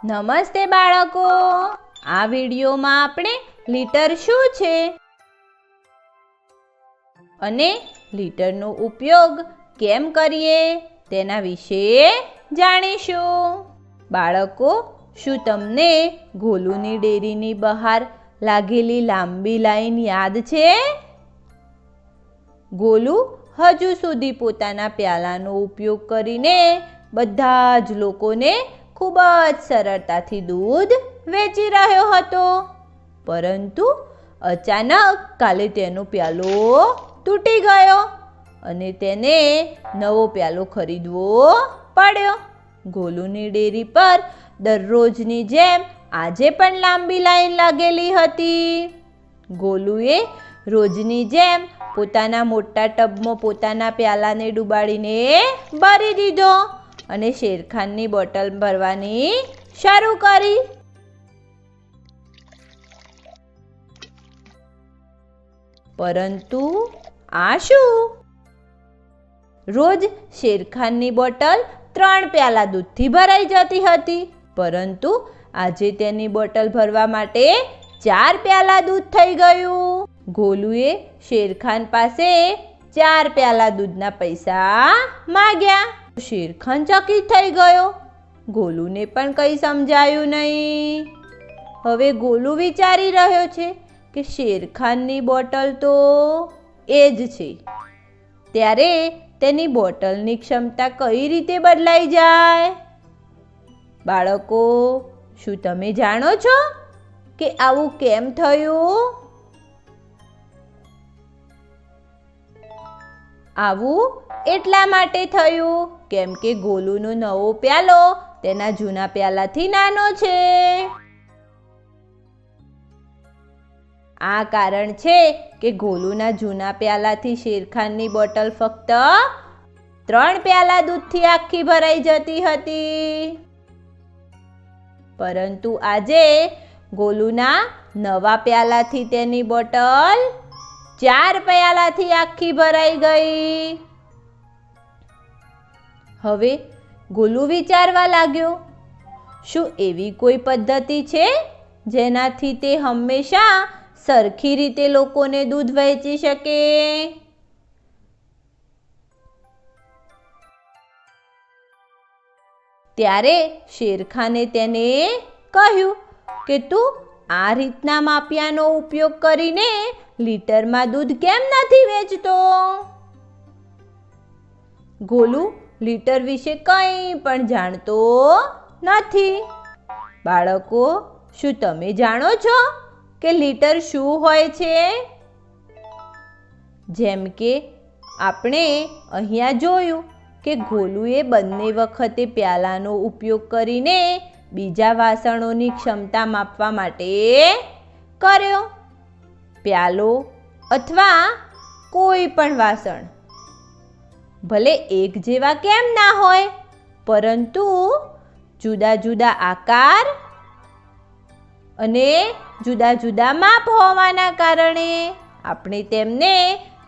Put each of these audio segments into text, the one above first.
નમસ્તે બાળકો, આ વિડીયોમાં આપણે લીટર શું છે અને લીટરનો ઉપયોગ કેમ કરીએ તેના વિશે જાણીશું. બાળકો, શું તમને ગોલુની ડેરીની બહાર લાગેલી લાંબી લાઈન યાદ છે? ગોલુ હજુ સુધી પોતાના પ્યાલાનો ઉપયોગ કરીને બધા જ લોકોને ખૂબ જ સરળતાથી દૂધ વેચી રહ્યો હતો, પરંતુ અચાનક કાલે તેનો પ્યાલો તૂટી ગયો અને તેને નવો પ્યાલો ખરીદવો પડ્યો. ગોલુની ડેરી પર દરરોજની જેમ આજે પણ લાંબી લાઈન લાગેલી હતી. ગોલુએ રોજની જેમ પોતાના મોટા ટબમાં પોતાના પ્યાલાને ડૂબાડીને ભરી દીધો અને શેરખાનની બોટલ ભરવાની શરૂ કરી. પરંતુ આ શું? રોજ શેરખાનની બોટલ 3 પ્યાલા દૂધથી ભરાઈ જતી હતી, પરંતુ આજે તેની બોટલ ભરવા માટે 4 પ્યાલા દૂધ થઈ ગયું. ગોલુએ શેરખાન પાસે 4 પ્યાલા દૂધના પૈસા માંગ્યા. શેરખાન ચકિત થઈ ગયો. ગોલુને પણ કંઈ સમજાયું નહીં. હવે ગોલુ વિચારી રહ્યો છે કે શેરખાનની બોટલ તો એ જ છે, ત્યારે તેની બોટલની ક્ષમતા કઈ રીતે બદલાઈ જાય? બાળકો, શું તમે જાણો છો કે આવું કેમ થયું? આવું એટલા માટે થયું કેમ કે ગોલુનો નવો પ્યાલો તેના જૂના પ્યાલાથી નાનો છે. આ કારણ છે કે ગોલુના જૂના પ્યાલાથી શેરખાનની બોટલ ફક્ત 3 પ્યાલા દૂધથી આખી ભરાઈ જતી હતી, પરંતુ આજે ગોલુના નવા પ્યાલાથી તેની બોટલ 4 પ્યાલાથી આખી ભરાઈ ગઈ. હવે ગોલુ વિચારવા લાગ્યો, શું એવી કોઈ પદ્ધતિ છે જેનાથી તે હંમેશા સરખી રીતે લોકોને દૂધ વહેંચી શકે? ત્યારે શેરખાને તેને કહ્યું કે તું આ રીતના માપિયાનો ઉપયોગ કરીને લીટરમાં દૂધ કેમ નથી વેચતો? ગોલુ લીટર વિશે કંઈ પણ જાણતો નથી. બાળકો, શું તમે જાણો છો કે લીટર શું હોય છે? જેમ કે આપણે અહીંયા જોયું કે ગોલુએ બંને વખતે પ્યાલાનો ઉપયોગ કરીને બીજા વાસણોની ક્ષમતા માપવા માટે કર્યો. પ્યાલો અથવા કોઈ પણ વાસણ ભલે એક જેવા કેમ ના હોય, પરંતુ જુદા જુદા આકાર અને જુદા જુદા માપ હોવાના કારણે આપણે તેમને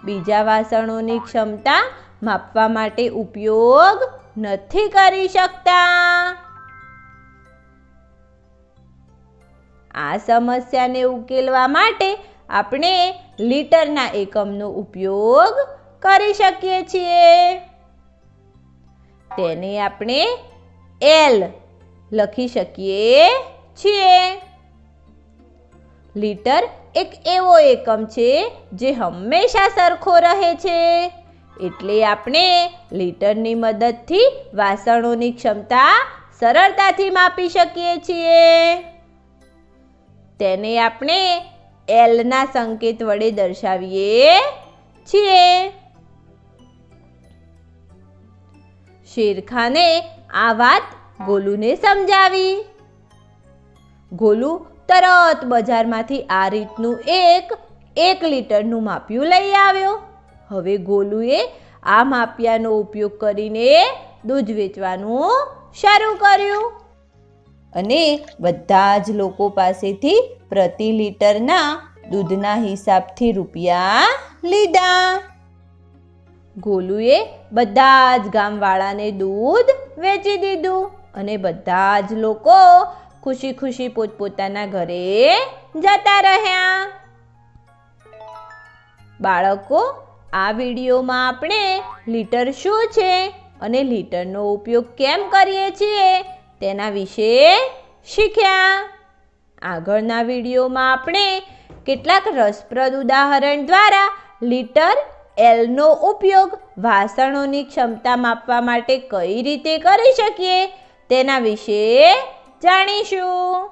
બીજા વાસણોની ક્ષમતા માપવા માટે ઉપયોગ નથી કરી શકતા. આ સમસ્યાને ઉકેલવા માટે આપણે લીટરના એકમનો ઉપયોગ કરી શકીએ છીએ. તેને આપણે L લખી શકીએ છીએ. લીટર એક એવો એકમ છે જે હંમેશા સરખો રહે છે, એટલે આપણે લીટરની મદદથી વાસણોની ક્ષમતા સરળતાથી માપી શકીએ છીએ. તેને આપણે L ના સંકેત વડે દર્શાવીએ છીએ. શેરખાને આ વાત ગોલુને સમજાવી. ગોલુ તરત બજારમાંથી આ રીતનું એક લીટરનું માપિયું લઈ આવ્યો. હવે ગોલુએ આ માપિયાનો ઉપયોગ કરીને દૂધ વેચવાનું શરૂ કર્યું અને બધા જ લોકો પાસેથી પ્રતિ લીટરના દૂધના હિસાબથી રૂપિયા લીધા. ગોલુએ બધા જ ગામવાળાને દૂધ વેચી દીધું અને બધા જ લોકો ખુશી ખુશી પોતપોતાના ઘરે જતા રહ્યા. બાળકો, આ વિડીયોમાં આપણે લીટર શું છે અને લીટરનો ઉપયોગ કેમ કરીએ છીએ તેના વિશે શીખ્યા. આગળના વિડીયોમાં આપણે કેટલાક રસપ્રદ ઉદાહરણ દ્વારા લીટર એલનો ઉપયોગ વાસણોની ક્ષમતા માપવા માટે કઈ રીતે કરી શકીએ તેના વિશે જાણીશું.